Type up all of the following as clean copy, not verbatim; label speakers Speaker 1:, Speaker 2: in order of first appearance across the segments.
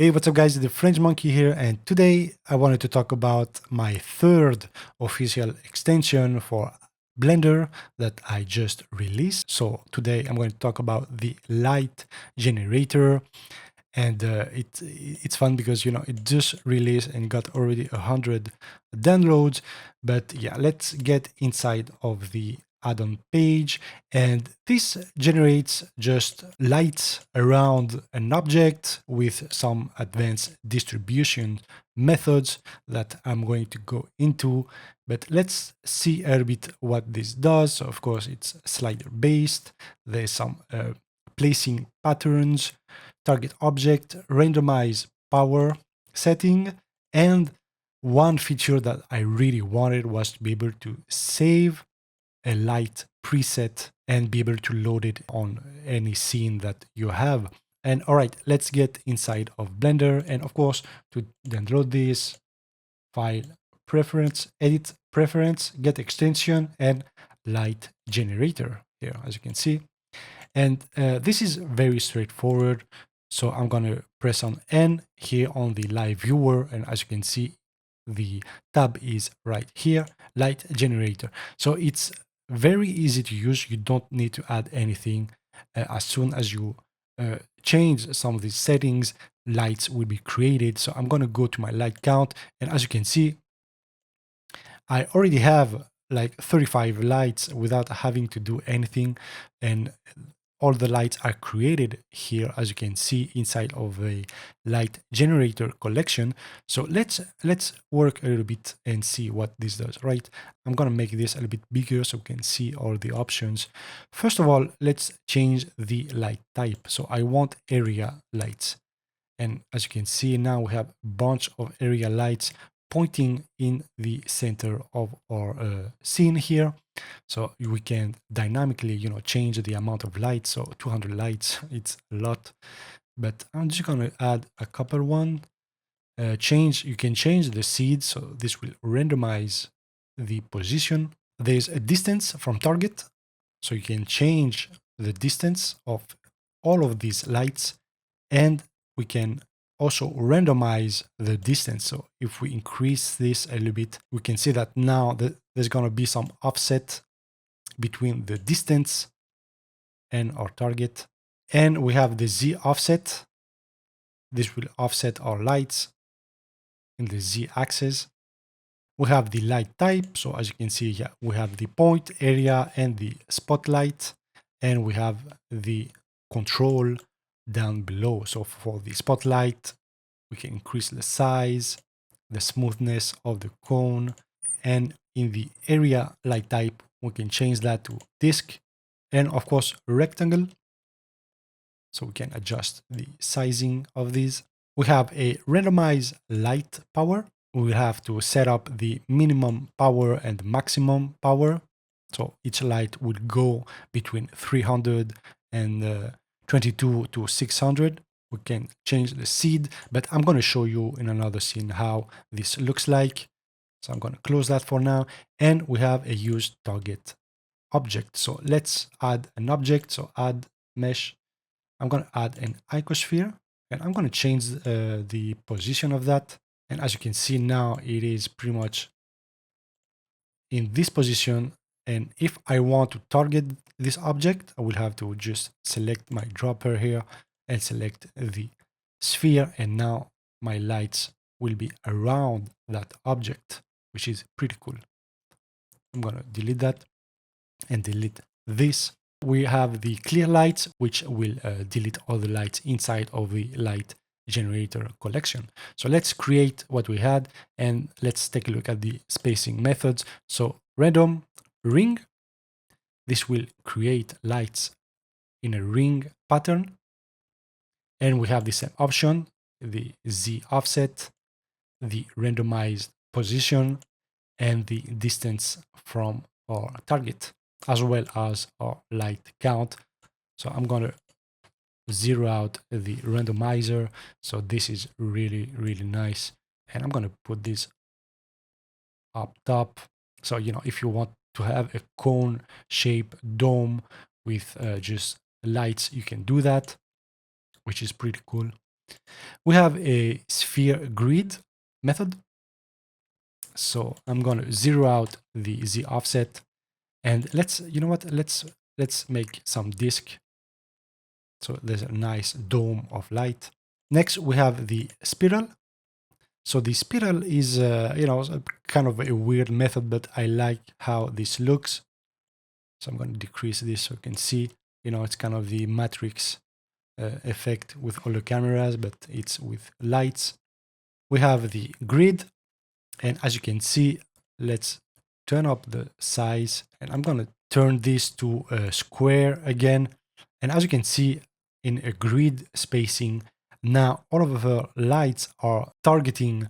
Speaker 1: Hey, what's up guys, the French Monkey here, and today I wanted to talk about my third official extension for Blender that I just released. So today I'm going to talk about the light generator, and it's fun because it just released and got already 100 downloads. But yeah, let's get inside of the add-on page, and this generates just lights around an object with some advanced distribution methods that I'm going to go into. But let's see a little bit what this does. So of course it's slider based. There's some placing patterns, target object, randomize power setting, and one feature that I really wanted was to be able to save a light preset and be able to load it on any scene that you have. And all right, let's get inside of Blender. And of course, to download this, file, preference, edit preference, get extension, and light generator here, as you can see. And this is very straightforward. So I'm going to press on N here on the live viewer. And as you can see, the tab is right here, light generator. So it's very easy to use. You don't need to add anything. As soon as you change some of these settings, lights will be created. So I'm going to go to my light count. And as you can see, I already have like 35 lights without having to do anything. And all the lights are created here, as you can see, inside of a light generator collection. So let's work a little bit and see what this does, right? I'm gonna make this a little bit bigger so we can see all the options. First of all, let's change the light type. So I want area lights. And as you can see now, we have a bunch of area lights pointing in the center of our scene here. So we can dynamically, change the amount of lights. So 200 lights, it's a lot. But I'm just gonna add a couple one. You can change the seed, so this will randomize the position. There's a distance from target, so you can change the distance of all of these lights, and we can also randomize the distance. So if we increase this a little bit, we can see that now there's going to be some offset between the distance and our target. And we have the Z offset. This will offset our lights in the Z axis. We have the light type. So as you can see here, we have the point, area, and the spotlight. And we have the control down below. So for the spotlight, we can increase the size, the smoothness of the cone. And in the area light type, we can change that to disk and of course rectangle. So we can adjust the sizing of these. We have a randomized light power. We have to set up the minimum power and maximum power. So each light would go between 300 and 22 to 600. We can change the seed, but I'm going to show you in another scene how this looks like. So I'm going to close that for now. And we have a use target object. So let's add an object. So add mesh. I'm going to add an icosphere, and I'm going to change the position of that. And as you can see now, it is pretty much in this position. And if I want to target this object, I will have to just select my dropper here and select the sphere. And now my lights will be around that object, which is pretty cool. I'm going to delete that and delete this. We have the clear lights, which will delete all the lights inside of the light generator collection. So let's create what we had, and let's take a look at the spacing methods. So random ring, this will create lights in a ring pattern. And we have the same option, the Z offset, the randomized position, and the distance from our target, as well as our light count. So I'm going to zero out the randomizer. So this is really, really nice. And I'm going to put this up top. So, if you want to have a cone shape dome with just lights, you can do that, which is pretty cool. We have a sphere grid method. So I'm going to zero out the Z offset, and you know what, let's make some disk. So there's a nice dome of light. Next, we have the spiral. So the spiral is, kind of a weird method, but I like how this looks. So I'm going to decrease this so you can see, it's kind of the matrix effect with all the cameras, but it's with lights. We have the grid, and as you can see, let's turn up the size, and I'm going to turn this to a square again. And as you can see, in a grid spacing, now all of the lights are targeting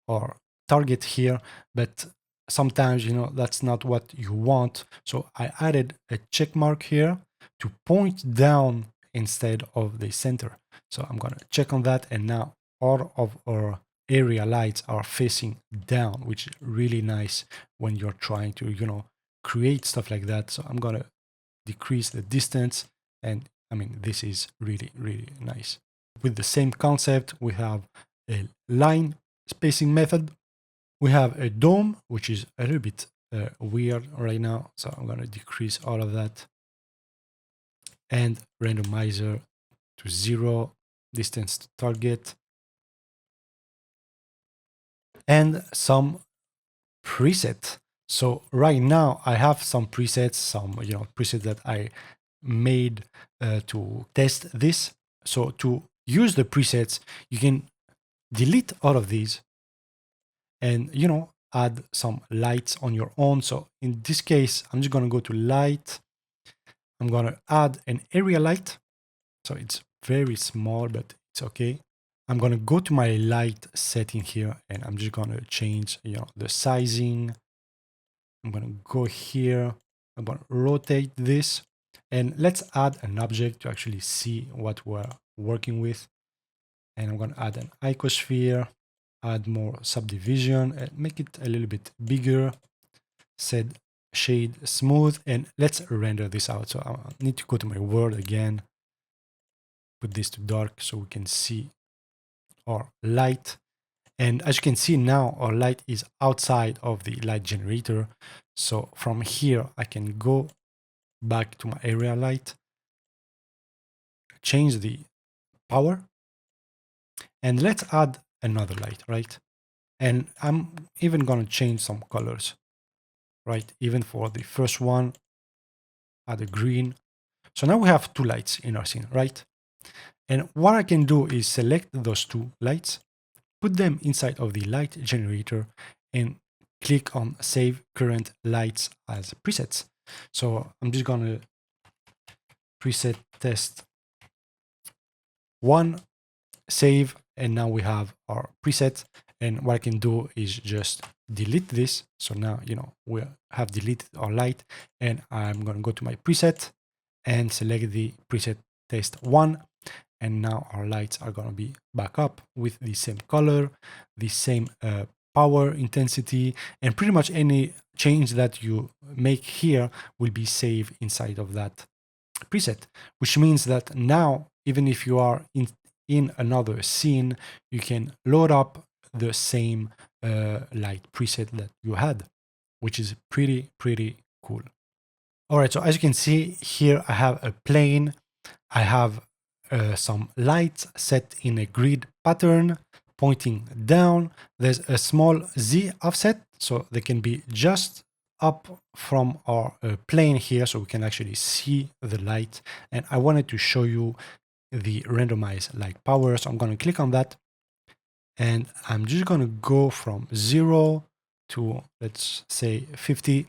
Speaker 1: or target here, but sometimes, that's not what you want. So I added a check mark here to point down instead of the center. So I'm going to check on that, and now all of our area lights are facing down, which is really nice when you're trying to, create stuff like that. So I'm going to decrease the distance, and I mean, this is really, really nice. With the same concept, we have a line spacing method. We have a dome, which is a little bit weird right now. So I'm going to decrease all of that, and randomizer to 0, distance to target, and some preset. So right now I have some presets, presets that I made to test this. So to use the presets, you can delete all of these and, add some lights on your own. So in this case, I'm just going to go to light. I'm going to add an area light. So it's very small, but it's okay. I'm going to go to my light setting here, and I'm just going to change, the sizing. I'm going to go here. I'm going to rotate this, and let's add an object to actually see what we're working with. And I'm going to add an icosphere, add more subdivision, and make it a little bit bigger. Set shade smooth, and let's render this out. So I need to go to my world again, put this to dark so we can see our light. And as you can see now, our light is outside of the light generator. So from here, I can go back to my area light, change the power, and let's add another light, right? And I'm even going to change some colors, right? Even for the first one, add a green. So now we have two lights in our scene, right? And what I can do is select those two lights, put them inside of the light generator, and click on Save Current Lights as presets. So I'm just going to preset test 1, save, and now we have our preset. And what I can do is just delete this. So now, we have deleted our light, and I'm going to go to my preset and select the preset test 1. And now our lights are going to be back up with the same color, the same power intensity, and pretty much any change that you make here will be saved inside of that preset, which means that now, even if you are in another scene, you can load up the same light preset that you had, which is pretty cool. All right, so as you can see here, I have a plane. I have some lights set in a grid pattern pointing down. There's a small Z offset, so they can be just up from our plane here, so we can actually see the light. And I wanted to show you the randomized light power, so I'm going to click on that, and I'm just going to go from 0 to, let's say, 50.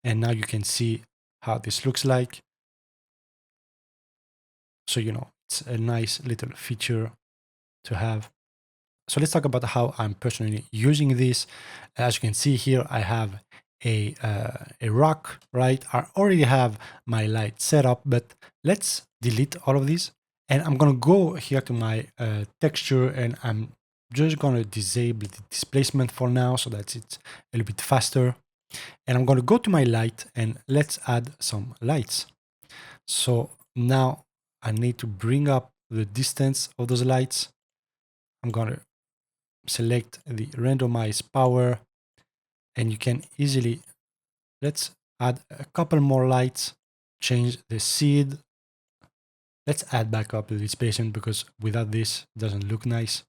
Speaker 1: And now you can see how this looks like. So, it's a nice little feature to have. So let's talk about how I'm personally using this. As you can see here, I have a rock, right? I already have my light set up, but let's delete all of these. And I'm going to go here to my texture, and I'm just going to disable the displacement for now so that it's a little bit faster. And I'm going to go to my light, and let's add some lights. So now I need to bring up the distance of those lights. I'm gonna select the randomize power, and you can easily, let's add a couple more lights, change the seed. Let's add back up the spacing because without this it doesn't look nice.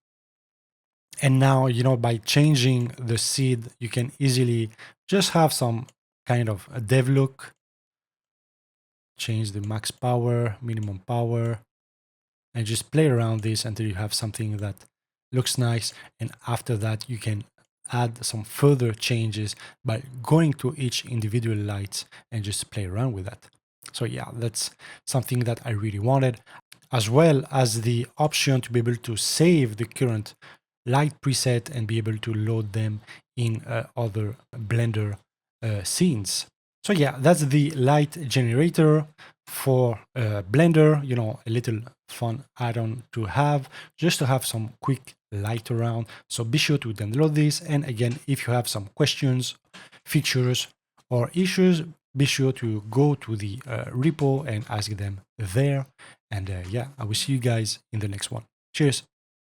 Speaker 1: And now, by changing the seed, you can easily just have some kind of a dev look. Change the max power, minimum power, and just play around this until you have something that looks nice. And after that, you can add some further changes by going to each individual lights and just play around with that. So yeah, that's something that I really wanted, as well as the option to be able to save the current light preset and be able to load them in other Blender scenes. So yeah, that's the light generator for Blender, a little fun add-on to have, just to have some quick light around. So be sure to download this. And again, if you have some questions, features, or issues, be sure to go to the repo and ask them there. And yeah, I will see you guys in the next one. Cheers.